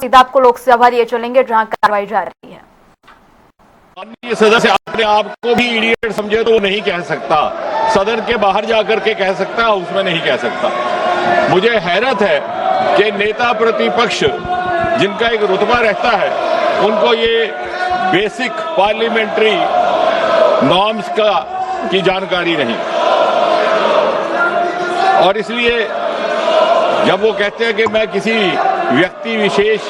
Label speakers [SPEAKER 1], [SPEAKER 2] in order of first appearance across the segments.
[SPEAKER 1] सीधा आपको लोकसभा लिए चलेंगे जहां कार्रवाई जा रही है।
[SPEAKER 2] माननीय सदस्य अपने आप को भी इडियट समझे तो वो नहीं कह सकता, सदन के बाहर जाकर के कह सकता, हाउस में नहीं कह सकता। मुझे हैरत है कि नेता प्रतिपक्ष जिनका एक रुतबा रहता है उनको ये बेसिक पार्लियामेंट्री नॉर्म्स की जानकारी नहीं, और इसलिए जब वो कहते हैं कि मैं किसी व्यक्ति विशेष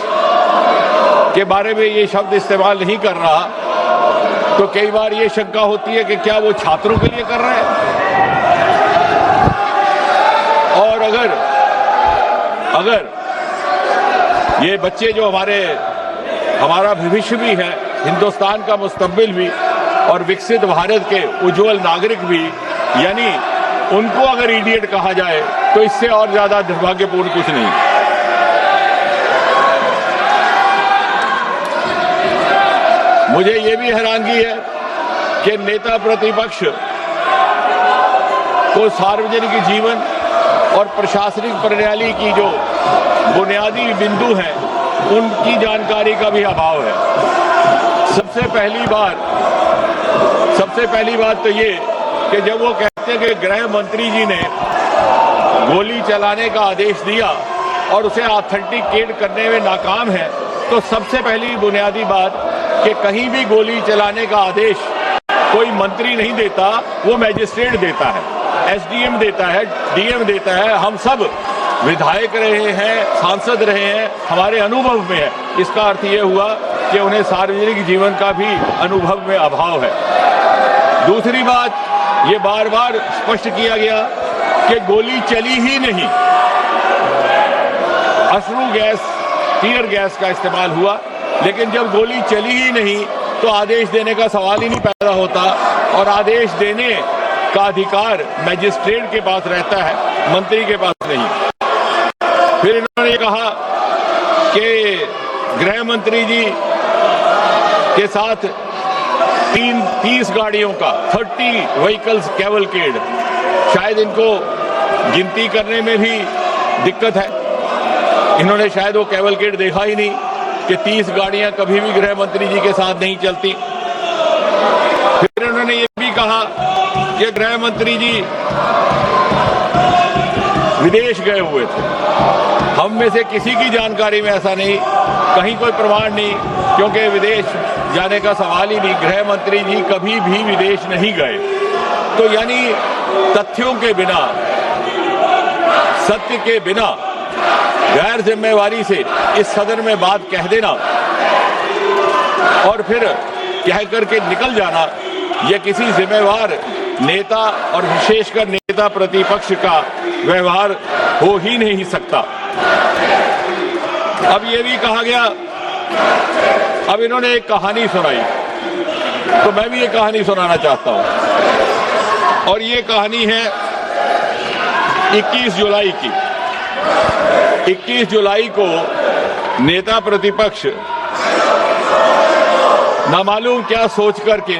[SPEAKER 2] के बारे में ये शब्द इस्तेमाल नहीं कर रहा, तो कई बार ये शंका होती है कि क्या वो छात्रों के लिए कर रहे हैं। और अगर ये बच्चे जो हमारा भविष्य भी है, हिंदुस्तान का मुस्तकबिल भी और विकसित भारत के उज्जवल नागरिक भी, यानी उनको अगर इडियट कहा जाए तो इससे और ज्यादा दुर्भाग्यपूर्ण कुछ नहीं। मुझे ये भी हैरानगी है कि नेता प्रतिपक्ष को सार्वजनिक जीवन और प्रशासनिक प्रणाली की जो बुनियादी बिंदु हैं उनकी जानकारी का भी अभाव है। सबसे पहली बात तो ये कि जब वो कहते हैं कि गृह मंत्री जी ने गोली चलाने का आदेश दिया और उसे ऑथेंटिकेट करने में नाकाम है, तो सबसे पहली बुनियादी बात कि कहीं भी गोली चलाने का आदेश कोई मंत्री नहीं देता, वो मैजिस्ट्रेट देता है, एसडीएम देता है, डीएम देता है। हम सब विधायक रहे हैं, सांसद रहे हैं, हमारे अनुभव में है। इसका अर्थ ये हुआ कि उन्हें सार्वजनिक जीवन का भी अनुभव में अभाव है। दूसरी बात, ये बार बार स्पष्ट किया गया कि गोली चली ही नहीं, अश्रु गैस, टीयर गैस का इस्तेमाल हुआ, लेकिन जब गोली चली ही नहीं तो आदेश देने का सवाल ही नहीं पैदा होता, और आदेश देने का अधिकार मैजिस्ट्रेट के पास रहता है, मंत्री के पास नहीं। फिर इन्होंने कहा कि गृह मंत्री जी के साथ 30 गाड़ियों का 30 व्हीकल्स कैवलकेड, शायद इनको गिनती करने में भी दिक्कत है। इन्होंने शायद वो कैवलकेड देखा ही नहीं कि 30 गाड़ियां कभी भी गृह मंत्री जी के साथ नहीं चलती। फिर इन्होंने ये भी कहा कि गृह मंत्री जी विदेश गए हुए थे। हम में से किसी की जानकारी में ऐसा नहीं, कहीं कोई प्रमाण नहीं, क्योंकि विदेश जाने का सवाल ही नहीं। गृह मंत्री जी कभी भी विदेश नहीं गए। तो यानी तथ्यों के बिना, सत्य के बिना गैर जिम्मेवारी से इस सदन में बात कह देना और फिर कह करके निकल जाना, यह किसी जिम्मेवार नेता और विशेषकर नेता प्रतिपक्ष का व्यवहार हो ही नहीं सकता। अब ये भी कहा गया, अब इन्होंने एक कहानी सुनाई, तो मैं भी एक कहानी सुनाना चाहता हूं, और ये कहानी है 21 जुलाई की। 21 जुलाई को नेता प्रतिपक्ष नामालूम क्या सोच करके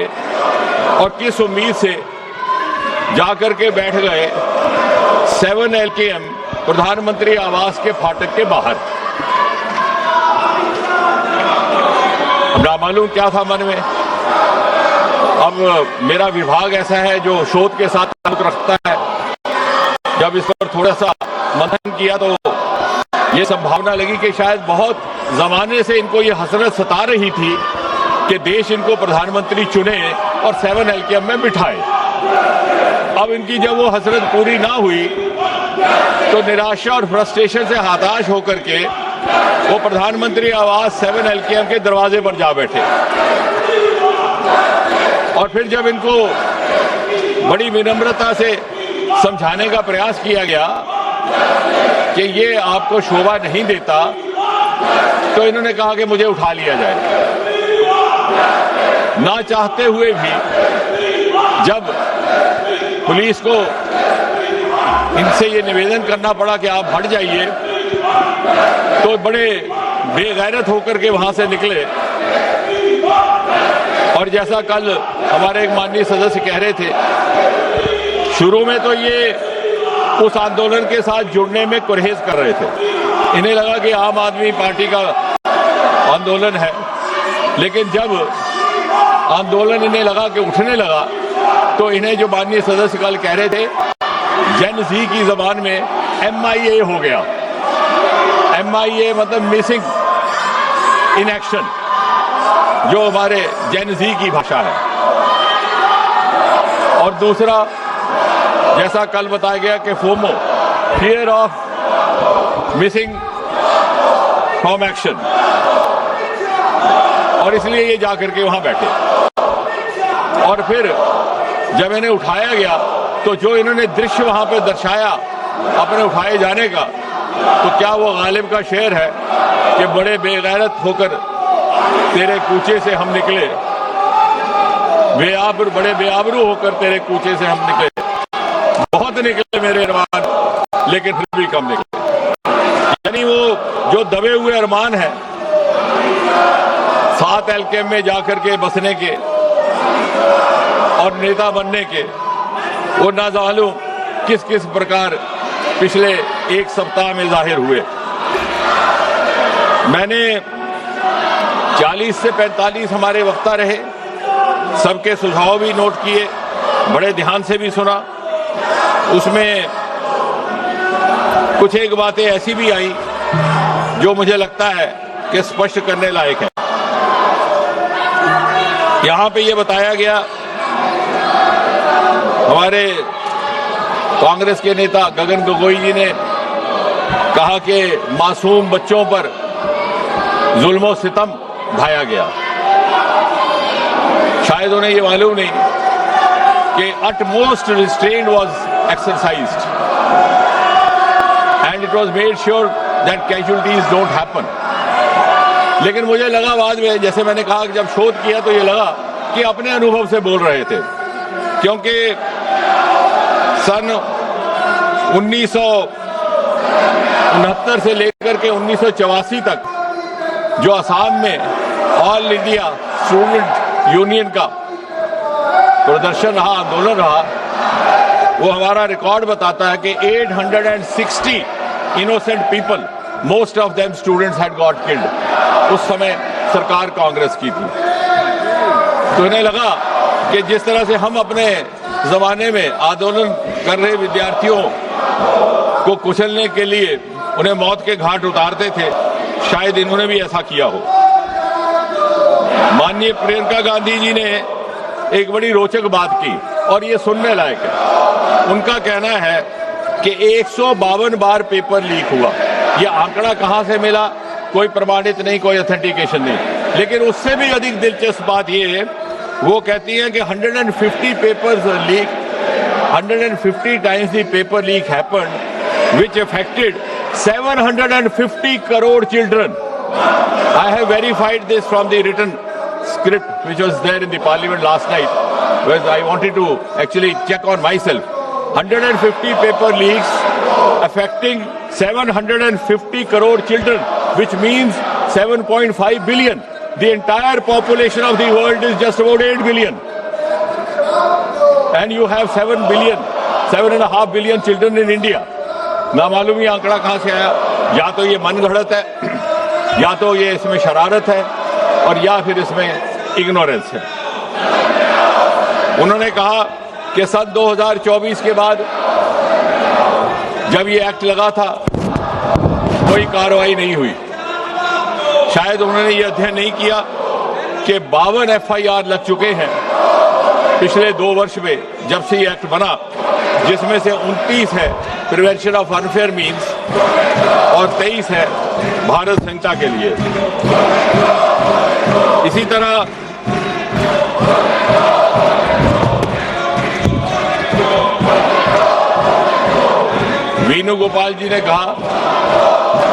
[SPEAKER 2] और किस उम्मीद से जाकर के बैठ गए 7 LKM प्रधानमंत्री आवास के फाटक के बाहर। नामालूम क्या था मन में। अब मेरा विभाग ऐसा है जो शोध के साथ ताल्लुक रखता है। जब इस पर थोड़ा सा मंथन किया तो ये संभावना लगी कि शायद बहुत जमाने से इनको ये हसरत सता रही थी कि देश इनको प्रधानमंत्री चुने और 7 LKM में बिठाए। अब इनकी जब वो हसरत पूरी ना हुई तो निराशा और फ्रस्ट्रेशन से हताश होकर के वो प्रधानमंत्री आवास 7 LKM के दरवाजे पर जा बैठे। और फिर जब इनको बड़ी विनम्रता से समझाने का प्रयास किया गया कि ये आपको शोभा नहीं देता, तो इन्होंने कहा कि मुझे उठा लिया जाए। ना चाहते हुए भी जब पुलिस को इनसे ये निवेदन करना पड़ा कि आप हट जाइए, तो बड़े बेगैरत होकर के वहां से निकले। और जैसा कल हमारे एक माननीय सदस्य कह रहे थे, शुरू में तो ये उस आंदोलन के साथ जुड़ने में गुरेज कर रहे थे। इन्हें लगा कि आम आदमी पार्टी का आंदोलन है, लेकिन जब आंदोलन इन्हें लगा कि उठने लगा तो इन्हें जो माननीय सदस्य कल कह रहे थे जेन ज़ी की जबान में MIA हो गया। MIA मतलब मिसिंग इन एक्शन, जो हमारे जेन ज़ी की भाषा है। और दूसरा, जैसा कल बताया गया कि FOMO, fear of missing from action, और इसलिए ये जाकर के वहां बैठे। और फिर जब इन्हें उठाया गया तो जो इन्होंने दृश्य वहां पे दर्शाया अपने उठाए जाने का, तो क्या वो गालिब का शेर है कि बड़े बेगैरत होकर तेरे कूचे से हम निकले, बड़े बेआबरू होकर तेरे कूचे से हम निकले, बहुत निकले मेरे अरमान लेकिन फिर भी कम निकले। यानी वो जो दबे हुए अरमान है 7 एलके में जाकर के बसने के और नेता बनने के, वो ना मालूम किस किस प्रकार पिछले एक सप्ताह में जाहिर हुए। मैंने 40 से 45 हमारे वक्ता रहे, सबके सुझाव भी नोट किए, बड़े ध्यान से भी सुना। उसमें कुछ एक बातें ऐसी भी आई जो मुझे लगता है कि स्पष्ट करने लायक है। यहां पे ये बताया गया, हमारे कांग्रेस के नेता गगन गोगोई जी ने कहा कि मासूम बच्चों पर जुल्म सितम ढाया गया। शायद उन्हें ये मालूम नहीं कि utmost restraint was exercised and it was made sure that casualties don't happen. लेकिन मुझे लगा बाद में, जैसे मैंने कहा कि जब शोध किया तो ये लगा कि अपने अनुभव से बोल रहे थे, क्योंकि सन 1969 से लेकर के 1984 तक जो असम में ऑल इंडिया स्टूडेंट यूनियन का प्रदर्शन रहा, आंदोलन रहा, वो हमारा रिकॉर्ड बताता है कि 860 innocent people, most of them students had got killed. उस समय सरकार कांग्रेस की थी। तो इन्हें लगा कि जिस तरह से हम अपने जमाने में आंदोलन कर रहे विद्यार्थियों को कुचलने के लिए उन्हें मौत के घाट उतारते थे, शायद इन्होंने भी ऐसा किया हो। माननीय प्रियंका गांधी जी ने एक बड़ी रोचक बात की और ये सुनने लायक है। उनका कहना है कि 152 बार पेपर लीक हुआ। ये आंकड़ा कहां से मिला कोई प्रमाणित नहीं, कोई ऑथेंटिकेशन नहीं, लेकिन उससे भी अधिक दिलचस्प बात ये है, वो कहती हैं कि 150 papers leak, 150 times the paper leak happened which affected 750 crore children. I have verified this from the written script which was there in the parliament last night, where I wanted to actually check on myself. 150 paper leaks affecting 750 crore children, which means 7.5 billion. The entire population of the world is just about 8 billion. And you have 7.5 billion children in India. ना मालूम ये आंकड़ा कहां से आया। या तो ये मन गढ़ंत है, या तो ये इसमें शरारत है, और या फिर इसमें इग्नोरेंस है। उन्होंने कहा कि सन 2024 के बाद जब ये एक्ट लगा था कोई कार्रवाई नहीं हुई। शायद उन्होंने ये अध्ययन नहीं किया कि 52 FIR लग चुके हैं पिछले 2 वर्ष में जब से ये एक्ट बना, जिसमें से 29 है प्रिवेंशन ऑफ अनफेयर मीन्स और 23 है भारत संहिता के लिए। इसी तरह वेणुगोपाल जी ने कहा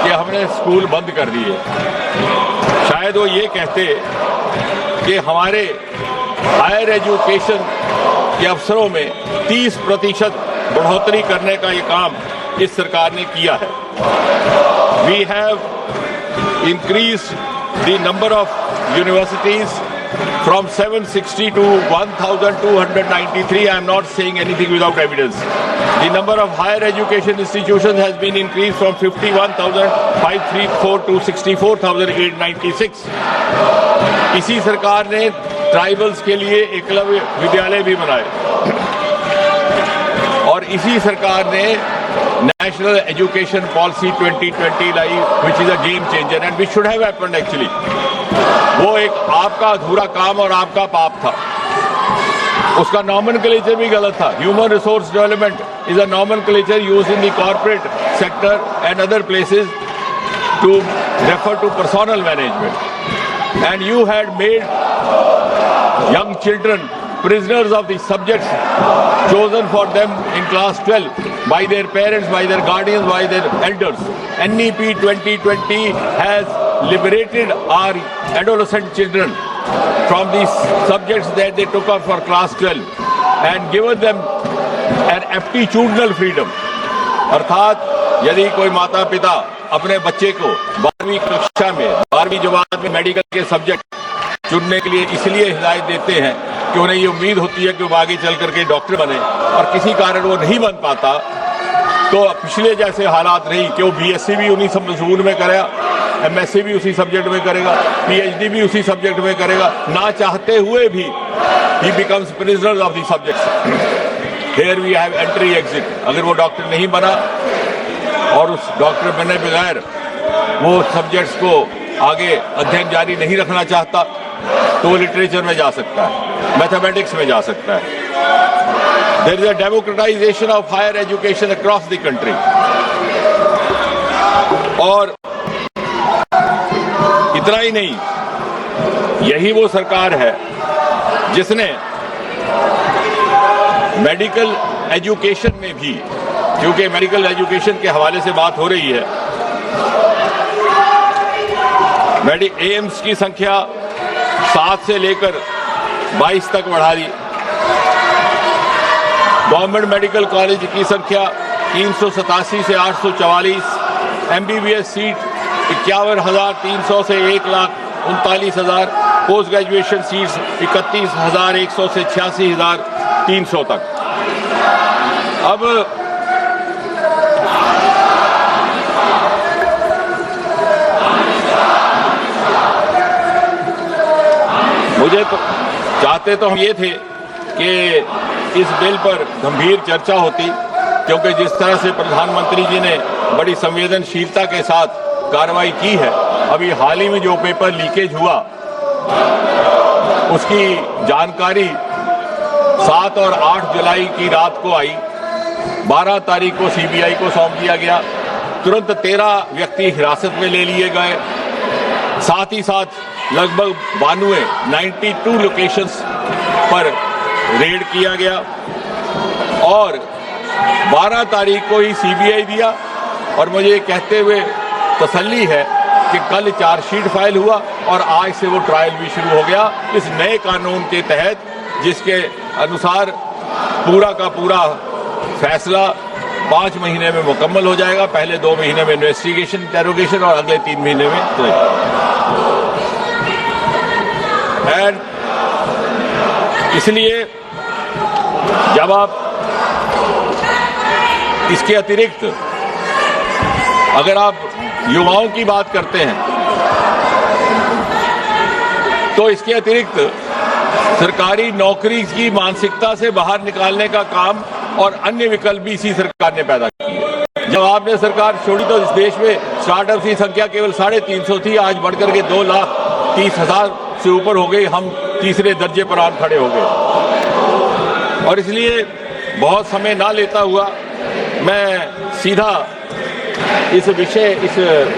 [SPEAKER 2] कि हमने स्कूल बंद कर दिए। शायद वो ये कहते कि हमारे हायर एजुकेशन के अवसरों में 30% बढ़ोतरी करने का ये काम इस सरकार ने किया है। We have increase the number of universities from 760 to 1,293. I am not saying anything without evidence. The number of higher education institutions has been increased from 51,534 to 64,896. इसी सरकार ने ट्राइबल्स के लिए एकलव्य विद्यालय भी बनाए और इसी सरकार ने national education policy 2020 lie, which is a game changer and which should have happened actually. वो एक आपका अधूरा काम और आपका पाप था. उसका नॉमेनक्लेचर भी गलत था. Human resource development is a nomenclature used in the corporate sector and other places to refer to personnel management. And you had made young children prisoners of the subjects chosen for them in class 12 by their parents, by their guardians, by their elders. NEP 2020 has liberated our adolescent children from these subjects that they took up for class 12 and given them an aptitudinal freedom. अर्थात यदि कोई माता पिता अपने बच्चे को 12वीं कक्षा में 12वीं जमात में मेडिकल के सब्जेक्ट चुनने के लिए इसलिए हिदायत देते हैं कि उन्हें ये उम्मीद होती है कि वो आगे चल करके डॉक्टर बने और किसी कारण वो नहीं बन पाता, तो पिछले जैसे हालात नहीं कि वो बीएससी भी उन्हीं सब मजमून में करेगा, एमएससी भी उसी सब्जेक्ट में करेगा, पीएचडी भी उसी सब्जेक्ट में करेगा, ना चाहते हुए भी ही becomes prisoner of the subjects. Here we have entry exit. अगर वो डॉक्टर नहीं बना और उस डॉक्टर बने बगैर वो सब्जेक्ट्स को आगे अध्ययन जारी नहीं रखना चाहता तो वो लिटरेचर में जा सकता है, मैथमेटिक्स में जा सकता है. There is a democratisation of higher education across the country. और इतना ही नहीं, यही वो सरकार है जिसने मेडिकल एजुकेशन में भी, क्योंकि मेडिकल एजुकेशन के हवाले से बात हो रही है, एम्स की संख्या 7 से लेकर 22 तक बढ़ा दी. गवर्नमेंट मेडिकल कॉलेज की संख्या 387 से 844, एमबीबीएस सीट 51,300 से 1,39,000, पोस्ट ग्रेजुएशन सीट्स 31,100 से 86,300 तक. अब मुझे तो चाहते तो हम ये थे कि इस बिल पर गंभीर चर्चा होती, क्योंकि जिस तरह से प्रधानमंत्री जी ने बड़ी संवेदनशीलता के साथ कार्रवाई की है. अभी हाल ही में जो पेपर लीकेज हुआ उसकी जानकारी 7 और 8 जुलाई की रात को आई. 12 तारीख को सीबीआई को सौंप दिया गया. तुरंत 13 व्यक्ति हिरासत में ले लिए गए. साथ ही साथ लगभग 92 लोकेशंस पर रेड किया गया और 12 तारीख को ही सीबीआई दिया. और मुझे कहते हुए तसल्ली है कि कल चार्जशीट फाइल हुआ और आज से वो ट्रायल भी शुरू हो गया इस नए कानून के तहत, जिसके अनुसार पूरा का पूरा फैसला 5 महीने में मुकम्मल हो जाएगा. पहले 2 महीने में इन्वेस्टिगेशन, इंटेरोगेशन और अगले 3 महीने में एंड इसलिए जब आप इसके अतिरिक्त अगर आप युवाओं की बात करते हैं तो इसके अतिरिक्त सरकारी नौकरी की मानसिकता से बाहर निकालने का काम और अन्य विकल्प भी इसी सरकार ने पैदा किए. जब आपने सरकार छोड़ी तो इस देश में स्टार्टअप की संख्या केवल 350 थी, आज बढ़कर के 2,30,000 से ऊपर हो गई. हम तीसरे दर्जे पर आप खड़े हो गए. और इसलिए बहुत समय ना लेता हुआ मैं सीधा इस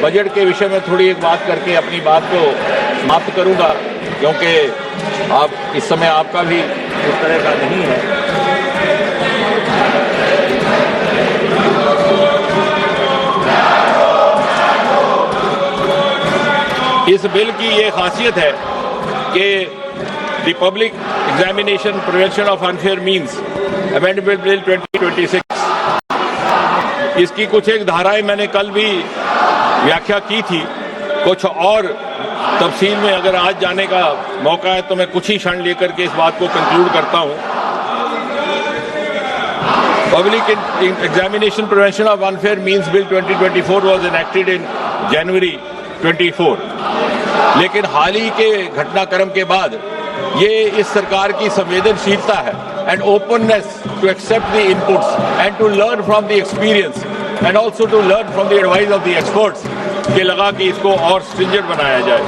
[SPEAKER 2] बजट के विषय में थोड़ी एक बात करके अपनी बात को समाप्त करूंगा, क्योंकि आप इस समय आपका भी उस तरह का नहीं है. इस बिल की ये खासियत है कि the public examination prevention of unfair means amendment bill 2026, इसकी कुछ एक धाराएं मैंने कल भी व्याख्या की थी कुछ और तफसील में अगर आज जाने का मौका है तो मैं कुछ ही क्षण लेकर के इस बात को कंक्लूड करता हूं। Public examination prevention of unfair means bill 2024 was enacted in January 24, लेकिन हाल ही के घटनाक्रम के बाद ये इस सरकार की संवेदनशीलता है and openness to accept the inputs and to learn from the experience and also to learn from the advice of the experts के लगा कि इसको और स्ट्रिंजेंट बनाया जाए।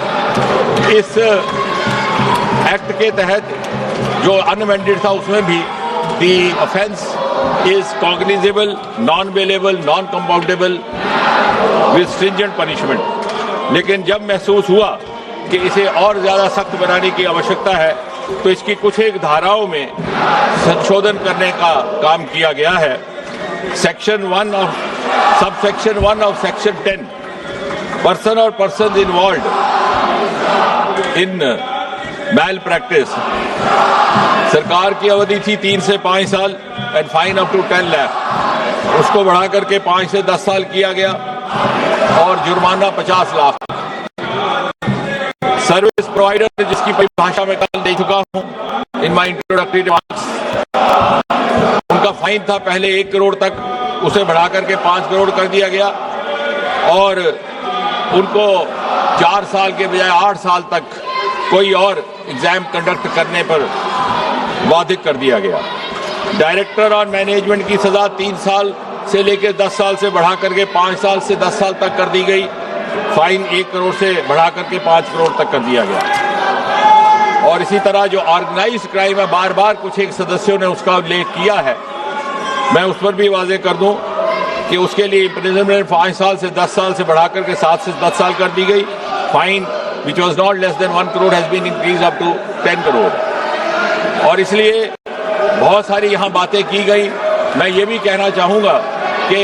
[SPEAKER 2] इस एक्ट के तहत जो अनअमेंडेड था उसमें भी the offence is cognizable, non bailable, non compoundable with stringent punishment. लेकिन जब महसूस हुआ कि इसे और ज्यादा सख्त बनाने की आवश्यकता है तो इसकी कुछ एक धाराओं में संशोधन करने का काम किया गया है। सेक्शन 1 और सबसेक्शन 1 ऑफ सेक्शन 10 पर्सन और person involve in malpractice, सरकार की अवधि थी 3 से 5 साल and fine up to 10 lakh, उसको बढ़ा करके 5 से 10 साल किया गया और जुर्माना 50 लाख। सर्विस प्रोवाइडर, जिसकी परिभाषा में कल दे चुका हूं इन माय इंट्रोडक्टरी रिमार्क्स, उनका फाइन था पहले 1 करोड़ तक, उसे बढ़ा करके 5 करोड़ कर दिया गया और उनको 4 साल के बजाय 8 साल तक कोई और एग्जाम कंडक्ट करने पर बाधित कर दिया गया। डायरेक्टर और मैनेजमेंट की सजा 3 साल से लेकर 10 साल से बढ़ा करके 5 साल से 10 साल तक कर दी गई। फाइन 1 करोड़ से बढ़ा करके 5 करोड़ तक कर दिया गया। और इसी तरह जो ऑर्गेनाइज्ड क्राइम है, बार बार कुछ एक सदस्यों ने उसका उल्लेख किया है, मैं उस पर भी वाजे कर दूं कि उसके लिए इम्प्रिजनमेंट 5 साल से 10 साल से बढ़ा करके 7 से 10 साल कर दी गई। Fine which was not less than 1 crore has been increase up to 10 crore. और इसलिए बहुत सारी यहाँ बातें की गई। मैं ये भी कहना चाहूंगा कि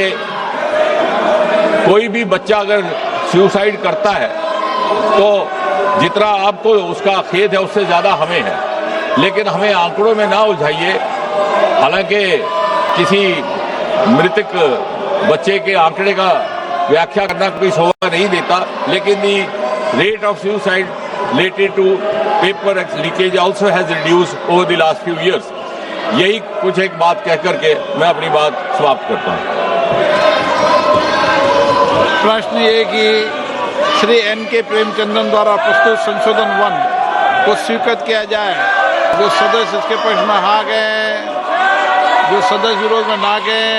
[SPEAKER 2] कोई भी बच्चा अगर सुसाइड करता है तो जितना आपको उसका खेद है उससे ज्यादा हमें है, लेकिन हमें आंकड़ों में ना उलझाइए। हालांकि किसी मृतक बच्चे के आंकड़े का व्याख्या करना कोई शोभा नहीं देता, लेकिन the rate of suicide related to paper leakage also has reduced over the last few years. यही कुछ एक बात कह करके मैं अपनी बात समाप्त करता हूं।
[SPEAKER 3] प्रश्न ये कि श्री N.K. प्रेमचंद्रन द्वारा प्रस्तुत संशोधन 1 को स्वीकृत किया जाए। जो सदस्य इसके पक्ष में हाँ गए, जो सदस्य विरोध में ना गए,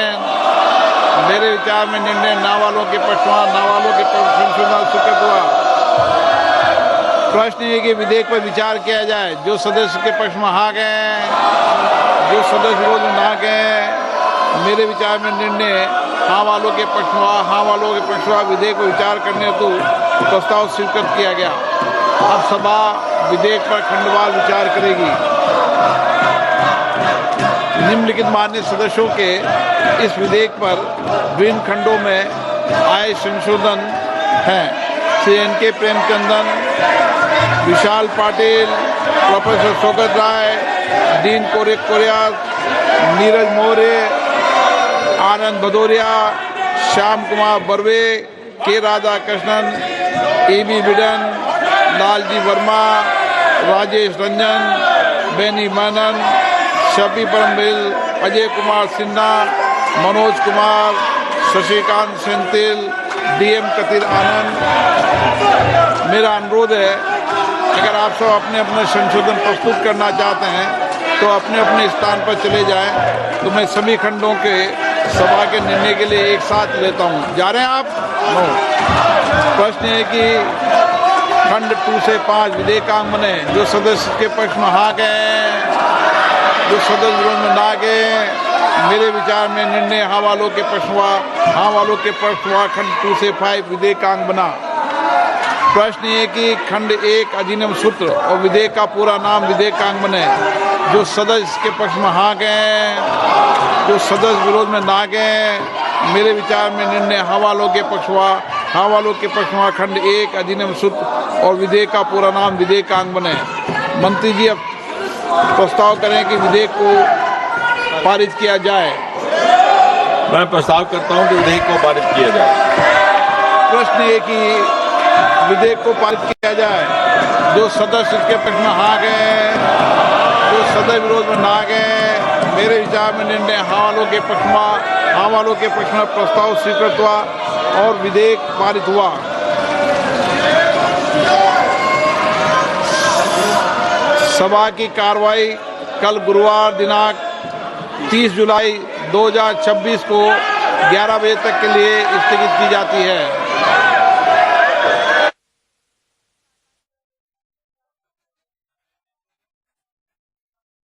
[SPEAKER 3] मेरे विचार में निर्णय ना वालों के पक्ष में, ना वालों के पक्ष संशोधन स्वीकृत हुआ। प्रश्न ये कि विधेयक पर विचार किया जाए। जो सदस्य के पक्ष में हाँ गए, जो सदस्य विरोध में ना गए, मेरे विचार में निर्णय हाँ वालों के पक्ष में, हाँ वालों के पक्ष में विधेयक पर विचार करने हेतु प्रस्ताव स्वीकृत किया गया। अब सभा विधेयक पर खंडवार विचार करेगी। निम्नलिखित मान्य सदस्यों के इस विधेयक पर विभिन्न खंडों में आए संशोधन हैं। श्री N.K. प्रेमचंदन, विशाल पाटिल, प्रोफेसर शौकत राय, डीन कोरिया, नीरज मौर्य, आनंद भदौरिया, श्याम कुमार बर्वे, के राधाकृष्णन, E.B. बिडन, लालजी वर्मा, राजेश रंजन, बेनी मेनन, शफी परमबिल, अजय कुमार सिन्हा, मनोज कुमार, शशिकांत सेंथिल, DM कतिर आनंद। मेरा अनुरोध है, अगर आप सब अपने अपने संशोधन प्रस्तुत करना चाहते हैं तो अपने अपने स्थान पर चले जाएं, तो मैं सभी खंडों के सभा के निर्णय के लिए एक साथ लेता हूं। जा रहे हैं आप? नो। प्रश्न है कि खंड 2 से 5 विधेयकांग बने। जो सदस्य के पक्ष में हाँ गए, जो सदस्य विरोध में ना गए, मेरे विचार में निर्णय हाँ वालों के पक्ष हुआ, हाँ वालों के पक्ष हुआ। खंड 2 से 5 विधेयकांग बना। प्रश्न ये कि खंड 1 अधिनियम सूत्र और विधेयक का पूरा नाम विधेयकांग बने। जो सदस्य के पक्ष में हाँ गए, जो सदस्य विरोध में ना गए, मेरे विचार में निर्णय हाँ वालों के पक्ष हुआ, हाँ वालों के पक्ष हुआ। खंड 1 अधिनियम सूत्र और विधेयक का पूरा नाम विधेयकांग बने। मंत्री जी अब प्रस्ताव करें कि विधेयक को पारित किया जाए।
[SPEAKER 2] मैं प्रस्ताव करता हूं कि विधेयक को पारित किया जाए।
[SPEAKER 3] प्रश्न ये कि विधेयक को पारित किया जाए। जो सदस्य इसके पक्ष में हाँ गए, जो सदस्य विरोध में ना गए, मेरे विचार में निर्णय हाँ वालों के पक्ष में प्रस्ताव स्वीकृत हुआ और विधेयक पारित हुआ। सभा की कार्रवाई कल गुरुवार दिनांक 30 जुलाई 2026 को 11 बजे तक के लिए स्थगित की जाती है।